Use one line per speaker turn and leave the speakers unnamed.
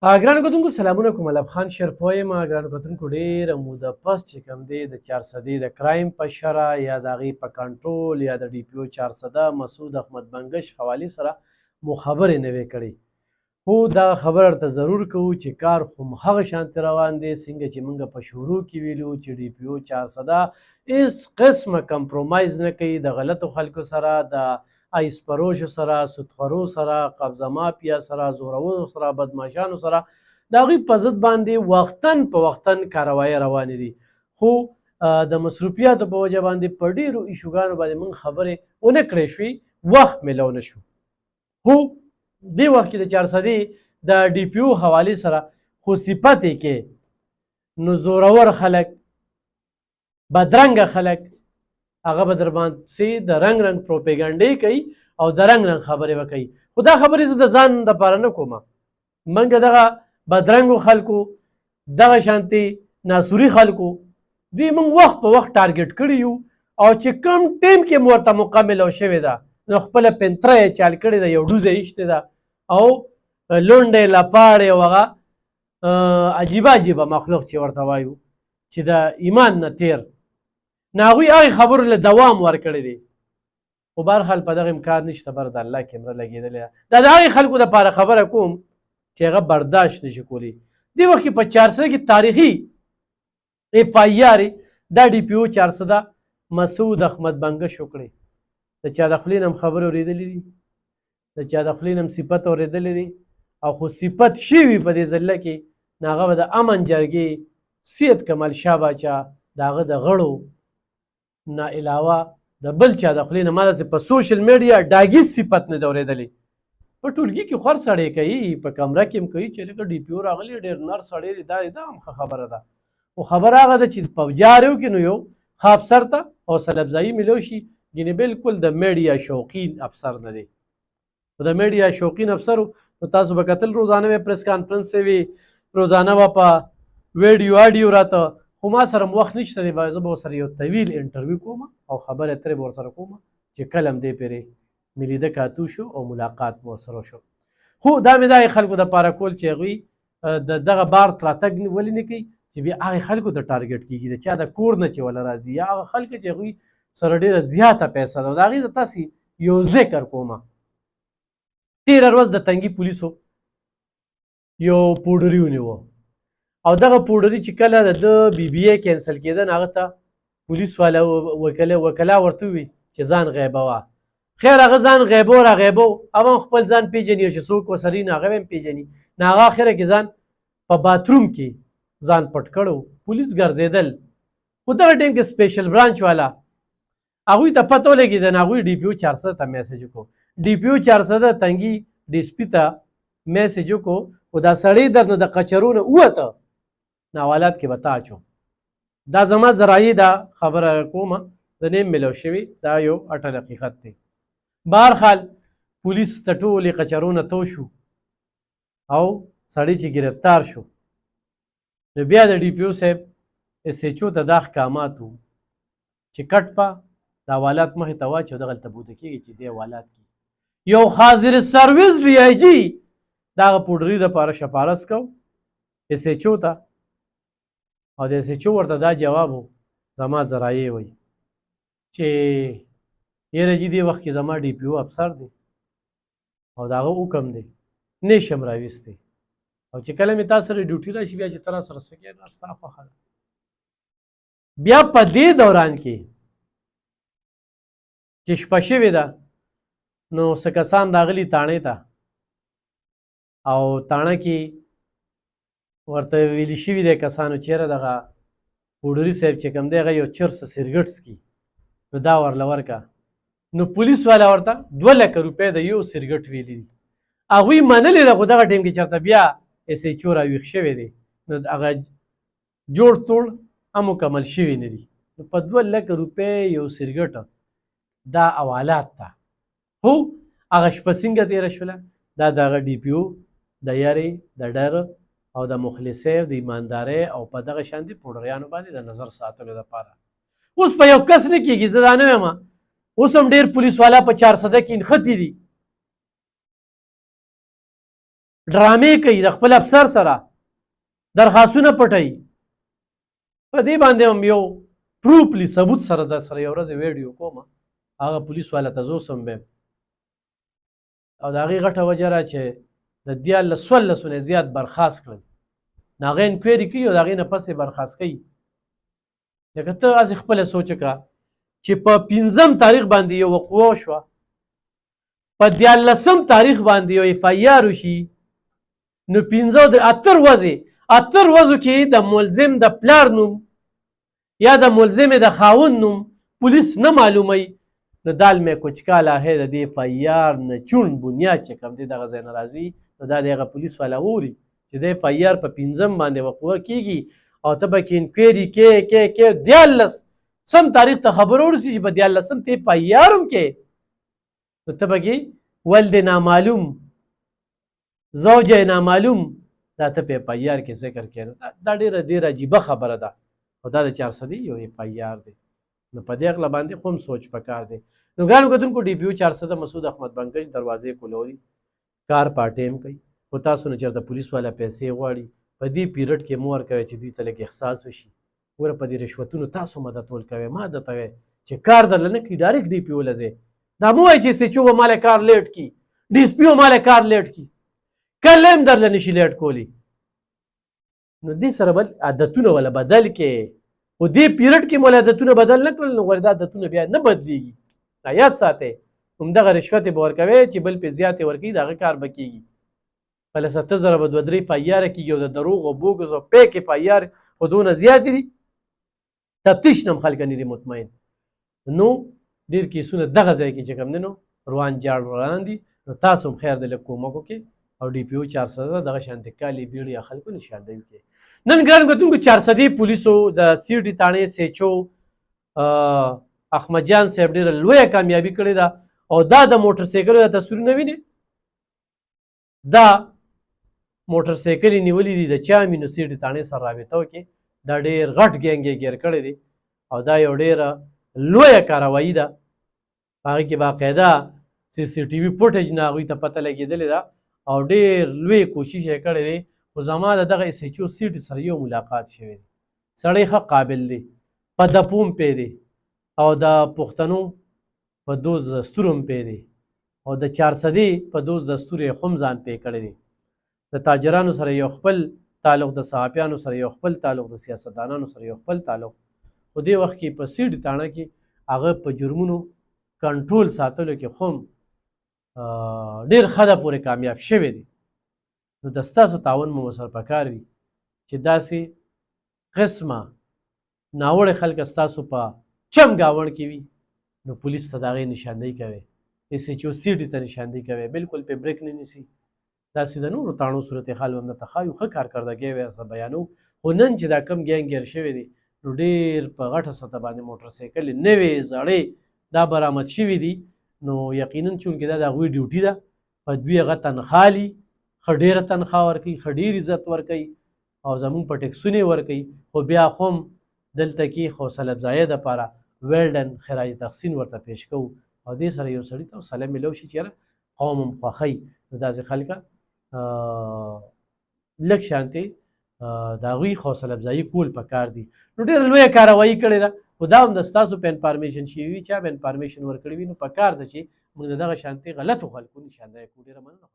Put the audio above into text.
ګرانو کتونکو سلامونه کوم. الب خان شرپوی یم. ګرانو کتونکو ډېره موده پس چې کوم دی د 400 د کرایم په شرح یا د هغې په کنټرول یا د ډي پي او 400 مسعود احمد بنګش حوالې سره مو خبرې نه وې کړې، خو دغه خبره درته ضرور کوو چې کار خو هغه شانتې روان دی څنګه چې موږ په شروع کې ویلو چې ډي پي او 400 هېڅ قسمه کمپرومایز نه کوي د غلطو خلکو سره، د ایس فروشو سره، سودخورو سره، قبضه مافیا سره، زورورو سره، بدماشانو سره د هغوی په ضد باندې وختن په وختن کاروایۍ روانې دي. خو د مصروفیاتو په وجه باندې په ډېرو ایشوګانو باندې موږ خبرې ونه کړې شوې، وخت میلاو نه شو. خو دې وخت کې د 400 د ډي پي او حوالې سره خو صفت یې کې نو زورور خلک، بدرنګه خلک هغه به در باندې د رنګ رنګ پروپیګنډې کوي او د رنګ رنګ خبرې به کوي. خو دا خبرې زه د ځان دپاره نه کومه، موږ دغه بدرنګو خلکو، دغه شانتې ناسوري خلکو دوی موږ وخت په وخت ټارګېټ کړي یو، او چې کوم ټیم کې مو ورته موقع میلاو شوې ده نو خپله پنتره یې چال کړې ده، یو ډوزه یې ایښتې ده او لونډې لپاړې او هغه عجیبه عجیبه مخلوق چې ورته وایو چې د ایمان نه تیر نو هغوی هغې خبرو له دوام ورکړی دی. خو بهرحال په دغه امکان نشته، بر د الله کیمره لګېدلې ده. دا د هغې خلکو دپاره خبره کوم چې هغه برداشت نشي کولی. دې وخت کې په 400 کې تاریخي اف آی آر دا ډي پي او 400 مسعود احمد بنګش وکړې. د چا د خولې نه هم خبرې اورېدلې دي، د چا د خولې نه هم صفت اورېدلی دی، او خو صفت شوي په دې ځله کې نو هغه به د امن جرګې سید کمال شاه باچا د هغه د غړو نه علاوه د بل چا د خولې نه ما داسې په سوشل میډیا ډاګیز صفت نه دی اورېدلی. په ټولګي کې خور سړی کوي، په کمره کې هم کوي چې لکه ډي پي او راغلی ډېر نر سړی دی، دا هم ښه خبره ده. خو خبره هغه ده چې په جاریو کې نو یو ښه افسر ته حوصله افزایي میلو شي، یعنې بالکل د میډیا شوقین افسر نه دی. د میډیا شوقین افسر نو تاسو به کتل روزانه به پریس کانفرنس وي، روزانه به په ویډیو آډیو راته، خو ما سره وخت نشته دی، زه به ورسره یو طویل انټرویو کوم او خبرې اترې به ورسره کوم چې کله هم دې پرې مې لیده کاتو شو او ملاقات مو ورسره شو. خو دا مې دا خلکو دپاره کول چې هغوی د دغه بار راتګ ولې نه کوي چې بیا هغې خلکو ته ټارګېټ کېږي، د چا د کور نه چې وله راځي یا هغه خلک چې هغوی سره ډېره زیاته پیسه ده. د هغې د تاسې یو ذکر کومه، تېره ورځ د تنګي پولیسو یو پوډري ونیوه او دغه پوډري چې کله د بي بي اے کینسل کېده نو هغه ته پولیس والا وکلا ورته ووي چې ځان غیبوه. خیر هغه ځان غیبو را غیبو، هغه هم خپل ځان پېژني او چې څوک ورسره نو هغه هم پېژني. نو هغه اخره کې ځان په باتروم کې ځان پټ کړو، پولیس ګرځېدل. خو دغه ټایم کې سپیشل برانچ والا هغوی ته پته ولګېده نو هغوی ډي پي او 400 ته میسج وکړو. ډي پي او 400 تنګي ډي سي پي ته میسج وکړو، خو دا سړی درنه د قچرو نه ووته نو حوالات کې به تا اچوم. دا زما ذرایع دا خبره کومه، زه نه یم میلاو شوي، دا یو اټل حقیقت دی. بهرحال پولیس ته ټولې قچرونه تو شو او سړی چې ګرفتار شو نو بیا د ډي پي او صاحب اس ایچ او ته دا احکامات وو چې کټ په د حوالات مخې ته واچو، دغلته بوده کېږي چې دې حوالات کې یو حاضر سروس ډي آی جي د هغه پوډري دپاره شفارس کو اس ایچ او ته، او د اس ایچ او ورته دا جواب و زما ذرایع وایي چې یاره جي دې وخت کې زما ډي پي او افسر دی او د هغه حکم دی نه شم راویستی، او چې کله مې تا سره ډیوټي راشي بیا چې ته را سره څه کوې دا ستا خوښه ده. بیا په دې دوران کې چې شپه شوې ده نو څه کسان راغلي تاڼې ته او تاڼه کې ورته ویلي شوي دی کسانو چې یاره دغه پوډري صاحب چې کوم دی هغه یو چرس سیګرټ څکي نو دا ورله ورکه. نو پولیس والا ورته 2 لکه روپۍ د یو سیګرټ ویلي دي، هغوی منلې ده، خو دغه ټایم کې چېرته بیا اس ایچ او راویښ شوی دی نو هغه جوړ توړ هم مکمل شوي نه دي. نو په 2 لکه روپۍ یو سیګرټ دا حوالات ته. خو هغه شپه څنګه تېره شوله، دا د هغه ډي پي او د یارې د ډر او د مخلصۍ د ایماندارۍ او په دغه شانتې پوډریانو باندې د نظر ساتلو دپاره. اوس په یو کس نه کېږي، زه دا نه وایم، اوس هم ډېر پولیس والا په 400 کې نښتي دي ډرامې کوي د خپل افسر سره، درخواستونه پټوي. په دې باندې هم یو پروفلی ثبوت سره در سره یو ورځ ویډیو کوم، هغه پولیس والا ته زه اوس هم بیم، او د هغې غټه وجه را چې د 14 نه زیات برخاست کړل، نو هغه انکوایري کوي او د هغې نه پس یې برخاست کوي. لکه ته هسې خپله سوچ وکړه چې په 5 تاریخ باندې یو وقوع وشوه، په 14 تاریخ باندې یو اف آی آر وشي، نو 8 ورځو کې د ملزم د پلار نوم یا د ملزم د خاوند نوم پولیس نه معلوموي، نو دال مې کوچکاله ہے د دې اف آی آر نه چون بنیاد چې کوم دی دغه ځای نه راځي، نو دا د هغه پولیس والا اوري چې د اف آی آر په 5 باندې وقوع کېږي او ته به کې انکوایري کې 14 تاریخ ته خبر ورسي چې په 14 ته اف آی آر هم کې، نو ته به کې ولد نامعلوم زوج نامعلوم دا ته په اف آی آر کې ذکر کړي. دا ډېره عجیبه خبره ده، او دا د 400 یو اف آی آر دی. نو په دې اغله باندې خو هم سوچ پکار دی. نو ګرانو کتونکو ډي پي او 400 مسعود احمد بنګش دروازې کولوري، کار پارټ ټایم کوي، خو تاسو نه چېرته پولیس والا پیسې غواړي په دې پیریډ کې مو ورکوئ چې دوی ته لږ احساس وشي. ګوره په دې رشوتونو تاسو مدد ورکوئ، ما درته وایي چې کار درله نه کړي ډایرکټ ډي پي او له ځئ. دا مو وایي چې ایس ایچ او به ماله کار لیټ کړي، ډي اس پي او ماله کار لیټ کړي، کله هم درله نشي لیټ کولی. نو دې سره بل عادتونه ولا بدل کې، خو دې پیریډ کې مو عادتونه بدل نه کړل، نو غواړي دا عادتونه بیا نه بدلېږي. دا یاد ساتئ، همدغه رشوت به ورکوئ چې بل پې زیاتې ورکوي، د هغه کار به کېږي. کله 70,000 به 2-3 اف آی آر کېږي، او د دروغ او بوګز او پیک اف آی آر خو دونه زیاتې دي، تفتیش نه هم خلک نه دي مطمئن. نو ډېر کیسونه دغه ځای کې چې کوم دی نو روان جاړ دي. نو تاسو هم خیر دی لږ کومک وکړئ او ډي پي او 400 دغه شانتې کالي بیړې یا خلکو نشاندهي وکړئ. نن ګرانو کتونکو 400 پولیسو د سی ډي تاڼې ایس ایچ او احمد جان صاحب ډېره لویه کامیابي کړې ده، او دا د موټر سایکلو د تصویرونه وینې، دا موټر سایکل یې نیولي دي د چا مې نو سی ډي تاڼې سره رابطه وکړي. دا ډېر غټ ګینګ یې ګیر کړی دی، او دا یو ډېره لویه کاروایي ده. هغې کې باقاعده سی سی ټي وي فوټیج نه هغوی ته پته لګېدلې ده، او ډېر لوی کوشش یې کړی دی. خو زما د دغه ایس ایچ او سی ډي سره یو ملاقات شوی دی، سړی ښه قابل دی، په دپو هم پوی دی، او د پښتنو په دوز دستور هم پوی دی، او د 400 په دوز دستور یې خو هم ځان پوی کړی دی. د تاجرانو سره یو خپل تعلق، د صحافیانو سره یو خپل تعلق، د سیاستدانانو سره یو خپل تعلق. خو دې وخت کې په سی ډي تاڼه کې هغه په جرمونو کنټرول ساتلو کې خو هم ډېر حده پورې کامیاب شوی دی. نو د ستاسو تعاون مو ورسره پکار وي چې داسې قسمه ناوړه خلک ستاسو په چم ګاونډ کې وي، نو پولیس ته د هغې نشاندهي کوئ، ایس ایچ او سی ډي ته نشاندهي کوئ، بلکل پې بریک نه نیسي. داسې د نورو تاڼو صورتحال هم درته ښایو، ښه کارکردګۍ به ورسره بیانوو. خو نن چې دا کم ګینګ ګیر شوی دی، نو ډېر په غټه سطح باندې موټر سایکلې نوې زړې دا برآمد شوي دي. نو یقینا چونکې دا د هغوی ډیوټي ده، په دوی هغه تنخوا لي، ښه ډېره تنخوا ورکوي، ښه ډېر عزت ورکوي، او زمونږ په ټیکسونه یې ورکوي. خو بیا خو هم دلته کې حوصله افزایۍ دپاره ویلډن خراج تحسین ورته پیش کوو، او دې سره یو سړي ته حوصله میلو شي چې یاره قوم هم خوښوي. نو داسې خلکه لږ شانتې د هغوی حوصله افزایي کول پکار دي. نو ډېره لویه کاروایي کړې ده، خو دا هم د ستاسو په انفارمیشن شوي وي، چا به انفارمیشن ورکړی وي، نو پکار ده چې موږ د دغه شانتې غلطو خلکو نشاندهي کړو. ډېره مننه.